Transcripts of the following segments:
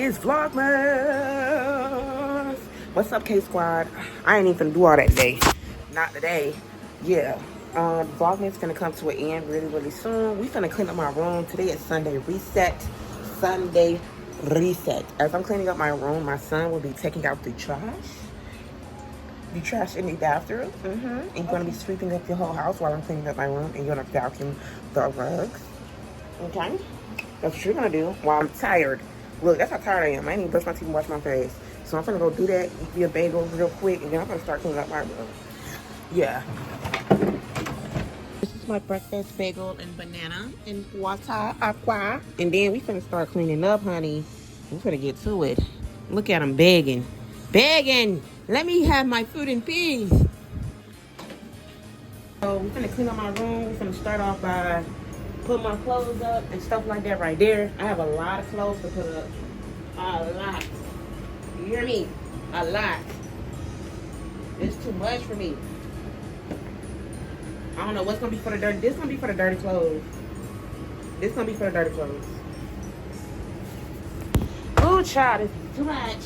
is Vlogmas. What's up, K Squad? I ain't even do all that today. Not today. Yeah. Vlogmas gonna come to an end really soon. We finna clean up my room. Today is Sunday reset. Sunday reset. As I'm cleaning up my room, my son will be taking out the trash. The trash in the bathroom. And you're gonna be sweeping up your whole house while I'm cleaning up my room, and you're gonna vacuum the rugs. Okay? That's what you're gonna do while I'm tired. Look, that's how tired I am. I ain't even brush my teeth and wash my face. So I'm gonna go do that, eat me a bagel real quick, and then I'm gonna start cleaning up my room. Yeah. This is my breakfast bagel and banana and water aqua. And then we finna start cleaning up, honey. We finna get to it. Look at him begging. Begging! Let me have my food in peace. So we finna clean up my room. We finna start off by put my clothes up and stuff like that right there. I have a lot of clothes to put up. A lot. You hear me? A lot. It's too much for me. I don't know what's gonna be for the dirty. This gonna be for the dirty clothes. This gonna be for the dirty clothes. Oh, child, this is too much.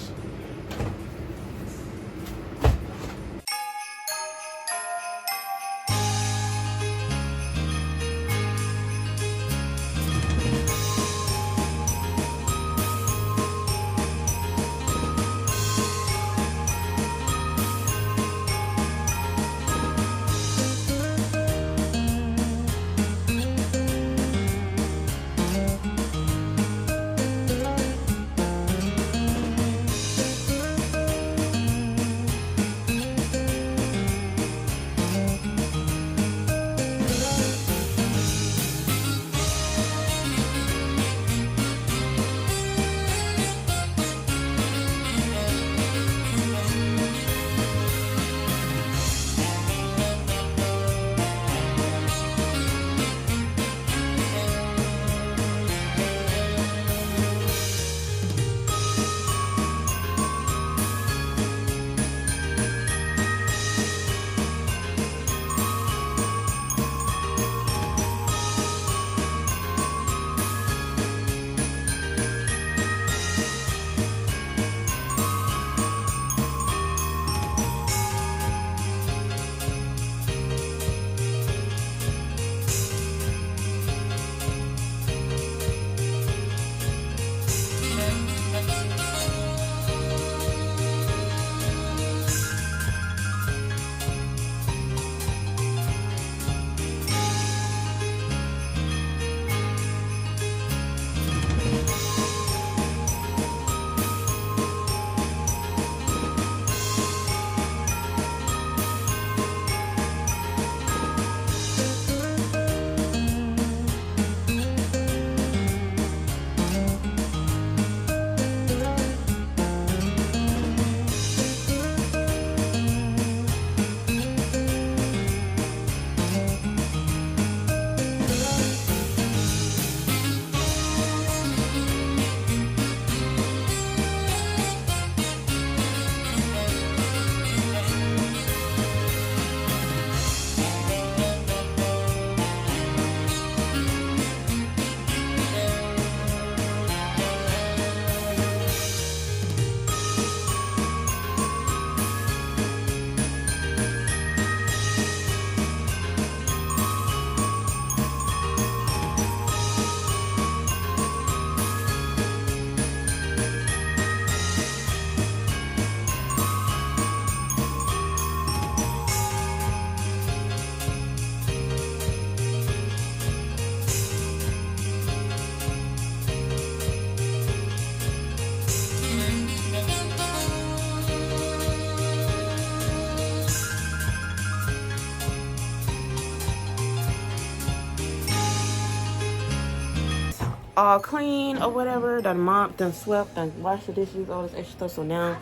All clean or whatever, done mopped, done swept, done washed the dishes, all this extra stuff. So now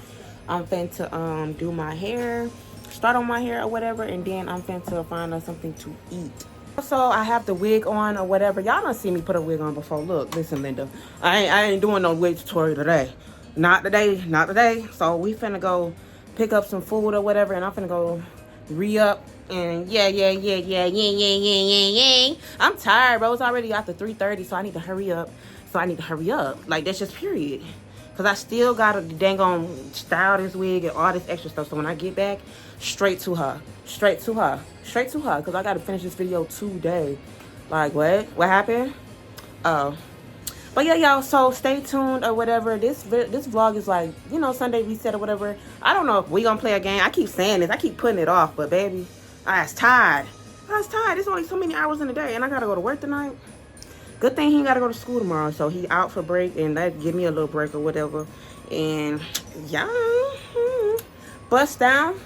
I'm finna do my hair, start on my hair or whatever, and then I'm finna find us something to eat. So I have the wig on or whatever. Y'all don't see me put a wig on before. Look, listen, Linda, I ain't doing no wig tutorial today. Not today. So we finna go pick up some food or whatever, and I'm finna go re-up. And yeah. I'm tired, bro. It's already after 3:30, so I need to hurry up. Like, that's just period. Because Because I still got to dang on style this wig and all this extra stuff. So when I get back, straight to her. Straight to her. Straight to her. Because I got to finish this video today. Like, what? What happened? Oh. But yeah, y'all, so stay tuned or whatever. This vlog is like, you know, Sunday reset or whatever. I don't know if we gonna play a game. I keep saying this. I keep putting it off. But, baby, I was tired. I was tired. There's only so many hours in the day. And I got to go to work tonight. Good thing he ain't got to go to school tomorrow. So he out for break. And that give me a little break or whatever. And, yeah. Bust down.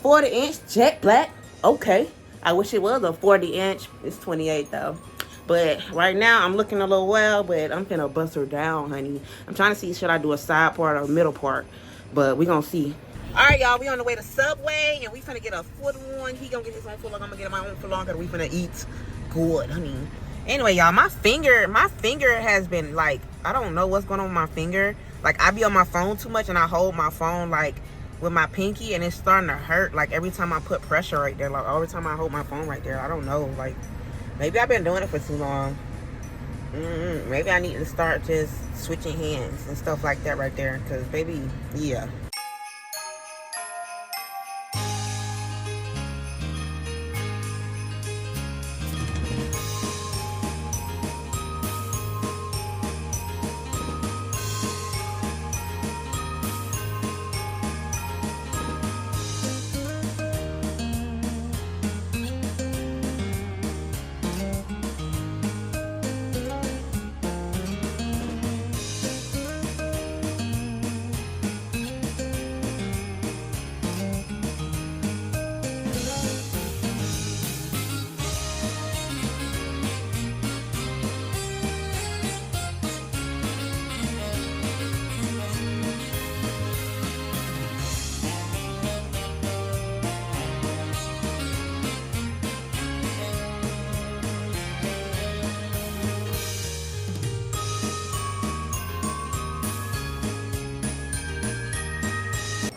40-inch jet black. Okay. I wish it was a 40-inch. It's 28, though. But right now, I'm looking a little wild, but I'm finna bust her down, honey. I'm trying to see, should I do a side part or a middle part? But we gonna see. All right, y'all, we on the way to Subway, and we finna get a foot long. He gonna get his own foot long. I'm gonna get my own foot long, because we finna eat good, honey. Anyway, y'all, my finger has been, like, I don't know what's going on with my finger. Like, I be on my phone too much, and I hold my phone, like, with my pinky, and it's starting to hurt, like, every time I put pressure right there. Like, every time I hold my phone right there, I don't know, like, maybe I've been doing it for too long. Maybe I need to start just switching hands and stuff like that right there. Because, baby, yeah.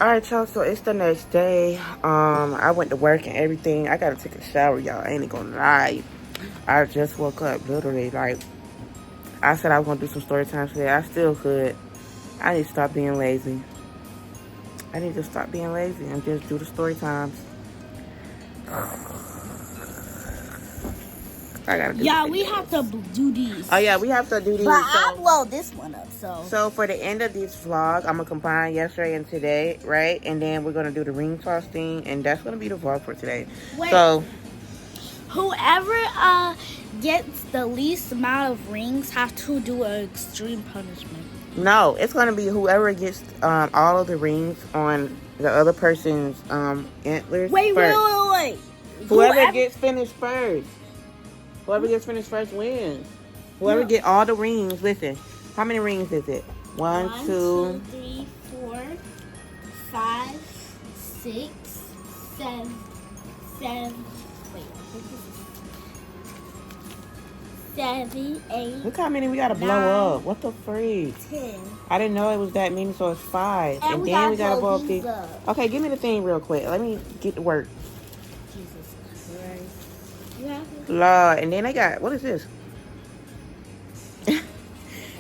All right, y'all, so it's the next day. I went to work and everything. I gotta take a shower, y'all. I ain't gonna lie. I just woke up, literally. Like, I said I was gonna do some story time today. I still could. I need to stop being lazy. I need to stop being lazy and just do the story times. I gotta do we have to do these. Oh, yeah, we have to do these. But I blow this one up, so. So, for the end of this vlog, I'm going to combine yesterday and today, right? And then we're going to do the ring toss thing, and that's going to be the vlog for today. Wait. So, whoever gets the least amount of rings have to do an extreme punishment. No, it's going to be whoever gets all of the rings on the other person's antlers Wait. Whoever gets finished first. Whoever gets finished first wins. Whoever get all the rings, listen. How many rings is it? 1, 2, 3, 4, 5, 6, 7. Wait, 7, 8. Look how many we gotta blow up. What the freak? 10. I didn't know it was that many, so it's 5. And then we gotta blow up these. Okay, give me the thing real quick. Let me get to work. Jesus Christ. You have it? Lord, and then they got, what is this?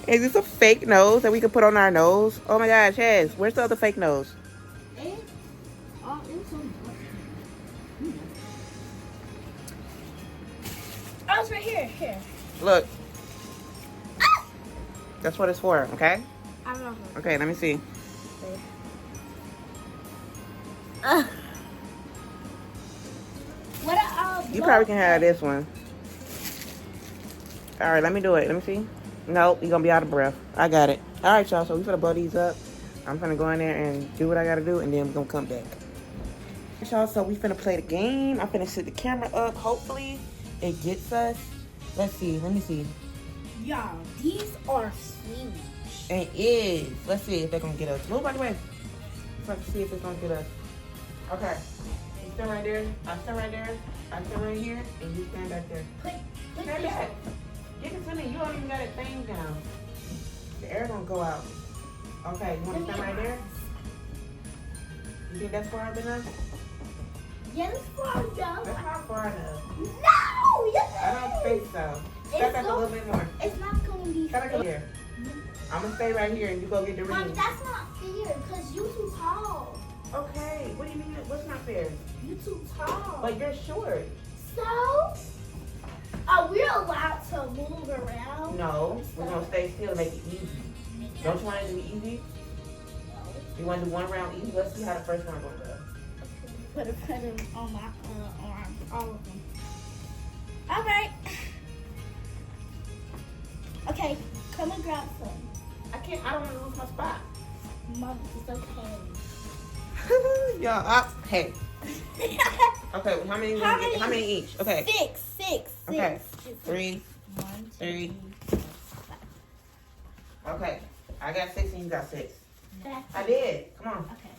Is this a fake nose that we can put on our nose? Oh my gosh, yes. Where's the other fake nose? It's on oh, it's right here. Look. That's what it's for, okay? I don't know. Okay, let me see. What you probably can have this one. All right, let me do it. Let me see. Nope, you're going to be out of breath. I got it. All right, y'all. So we're going to blow these up. I'm going to go in there and do what I got to do, and then we're going to come back. Y'all, so we finna play the game. I'm finna set the camera up. Hopefully, it gets us. Let's see. Let me see. Y'all, these are huge. It is. Let's see if they're going to get us. Move out the way. Let's see if it's going to get us. Okay. You stand right there. I stand right there. I stand right here. And you stand back there. Stand back. Give it to me. You don't even got that thing down. The air going to go out. Okay. You want to stand right there? You think that's far enough? Yeah, it's far enough. That's not far enough. No! Yes, I don't think so. Step back a little bit more. It's not going to be Step back here. I'm gonna stay right here and you go get the Mommy, rings. that's not fair because you too tall. Okay, what do you mean? What's not fair? You too tall. But you're short. So, are we allowed to move around? No, we're gonna stay still, make it easy. Don't you want it to be easy? You want to do one round easy? Let's see how the first round goes. Put it on my arm, all of them. All right. Okay, come and grab some. I can't. I don't want to lose my spot. Mom, it's okay. Y'all, hey. Okay, how many? How many each? Okay. Six. Okay. 3, 1, 2, 3. Okay, I got 6 and you got 6. I did. Come on. Okay.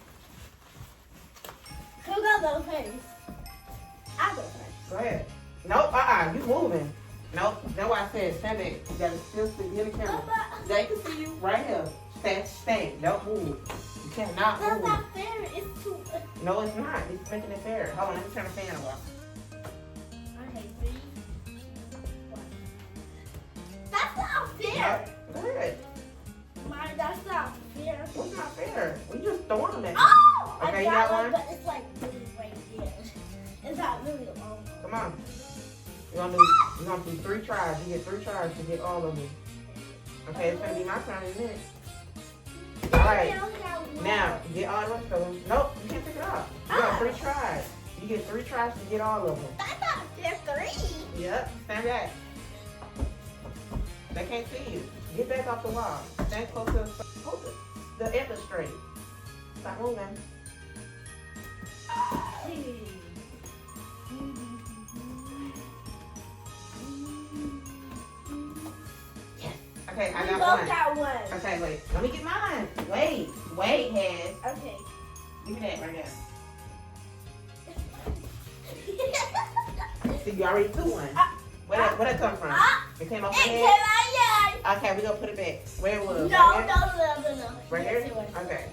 Who goes first? I go first. Go ahead. Nope. You moving. Nope. That's why I said stand back. You gotta still sit in the camera. They can see you right here. Stay. Don't move. You cannot That's move. not fair. It's too. No, it's not. It's making it fair. Hold on. Let me turn the fan off. Okay, 3, 1. That's not fair. Go ahead. Mine, that's not fair. What's not fair? We just throwing them at you. Oh! Okay, I you got one? but it's like really right here. It's not really long. Come on. You're gonna do 3 tries. You get 3 tries to get all of them. Okay, it's gonna be my turn in a minute. All right. Now, get all the rest of them. Nope, you can't pick it up. You got 3 tries. You get 3 tries to get all of them. That's not fair. 3. Yep, stand back. They can't see you. Get back off the wall. Stand close to hold the edge straight. Stop moving. Yes. Okay, I got one. Okay, wait. Let me get mine. Wait, head. Okay. Give me that right now. See, you already threw one. Where that come from? It came off the head? Okay, we gonna put it back. Where it was? No. Right Yes, here? it was. Okay.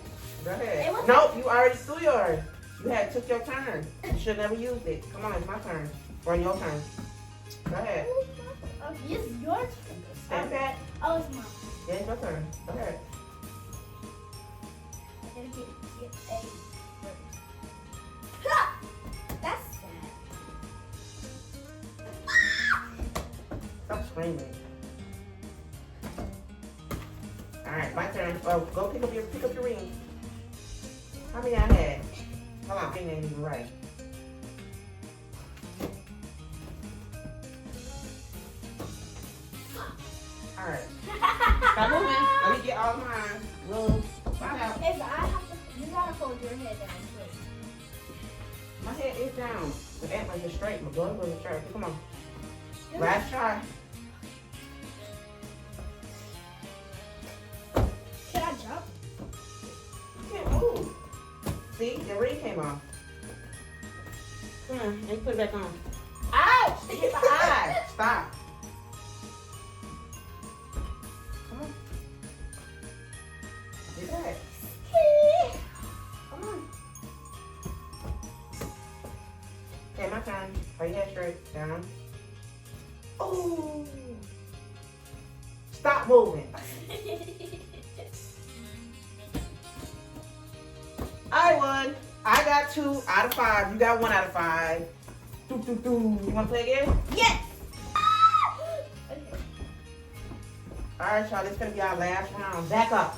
Go ahead. It was- Nope, you already threw yours. You took your turn. You should never used it. Come on, it's my turn. Or your turn. Go ahead. Oh, it's your turn. Stand back. Oh, it's mine. Yeah, it's your turn. Go ahead. I gotta get A first. Ha! That's sad. Stop screaming. Alright, my turn. Oh, go pick up your ring. How many I had? Hold on, thing ain't even right. Alright. Stop moving. Let me get all mine. We'll find out. You gotta hold your head down straight. My head is down. The antlers are straight. My blood was straight. Come on. Last try. Can I jump? You can't move. See, the ring came off. Come on, let me put it back on. Ouch! It hit my eye. Stop. Come on. Get back. Come on. Okay, my turn. Are you head straight? Down. Oh! Stop moving. I won. I got 2 out of 5. You got 1 out of 5. You want to play again? Yes! Okay. All right, y'all. This is going to be our last round. Back up.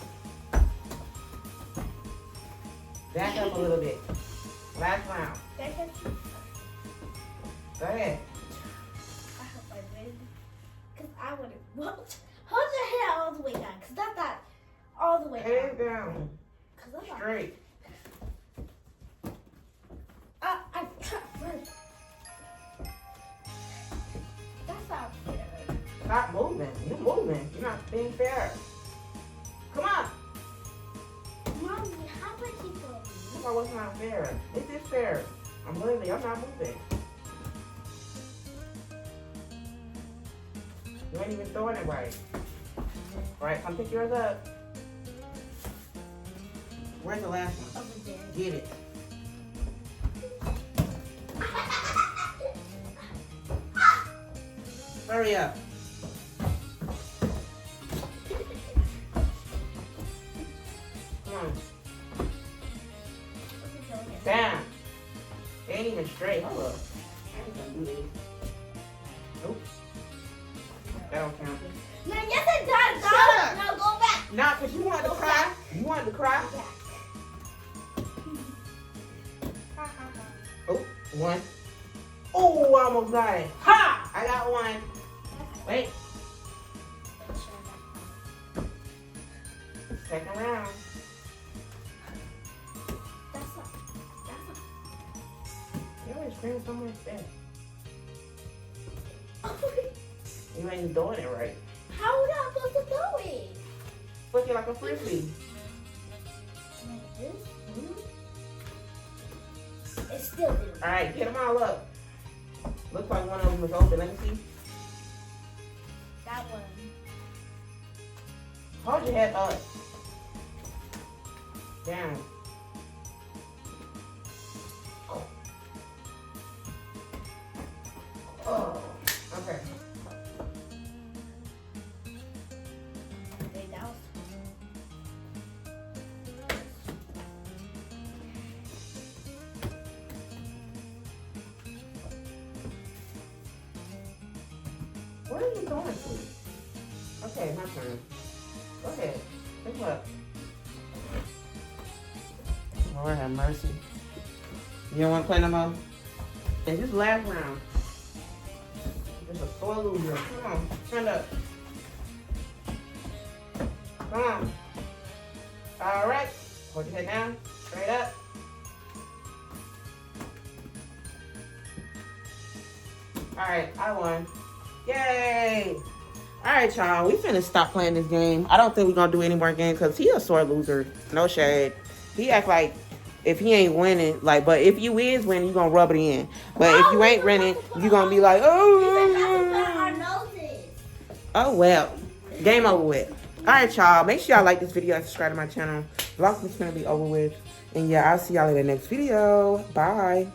Back up a little bit. Last round. Go ahead. I hope I win. Because I would have. Hold your head all the way down. Because that's not all the way down. Head down. Because that's not. Straight. I first. That's not fair. Stop moving. You're moving. You're not being fair. Come on. Mommy, how do I keep going? That's why it's not fair. This is fair. I'm not moving. You ain't even throwing it right. Right, come pick yours up. Where's the last one? Over there. Get it. Hurry up. Damn. They ain't even straight. Hold up. I ain't gonna do this. Nope. That don't count. No, yes it does. Go. Shut up. No, go back. Nah, because you wanted to cry. You wanted to cry. Go back. Oh, one. Oh, I almost got it. Ha! I got one. Wait. Second round. That's not. You always scream so much there. Oh, You ain't doing it right. how would I supposed to do it? Flick it like a frisbee. Like this? It's still doing it. Alright, get them all up. Looks like one of them is open. Let me see. That one. Hold your head up. Down. Oh, okay. Wait, that was. Where are you going to? Okay, my turn. Go ahead. Pick up. Lord have mercy. You don't want to play no more? And this last round. It's a sore loser. Come on, stand up. Come on. All right. Hold your head down. Straight up. All right, I won. Yay! All right, y'all. We finna stop playing this game. I don't think we're gonna do any more games because he a sore loser. No shade. He act like if he ain't winning, like, but if you is winning, you gonna rub it in. But if you ain't winning, you gonna be like, oh well. Game over with. All right, y'all. Make sure y'all like this video and subscribe to my channel. VLOGMAS is gonna be over with. And yeah, I'll see y'all in the next video. Bye.